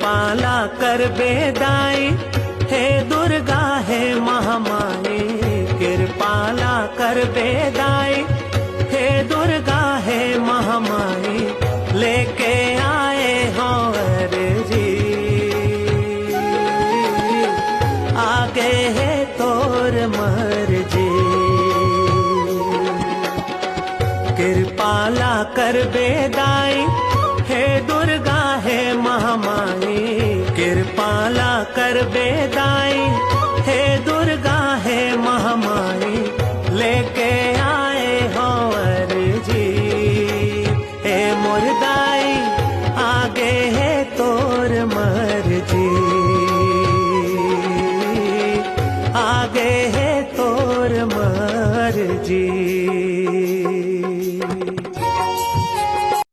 कृपाला कर बेदाई, हे दुर्गा हे महामाई। कृपाला कर बेदाई, हे दुर्गा हे महामाई। लेके आए हो अर्जी, आगे है तोर मर्जी। कृपाला कर बेदाई, हे दुर्गा हे महामाई। कृपाला कर बेदाई, हे दुर्गा हे महामाई। लेके आए हो अर्जी, हे मुर्दा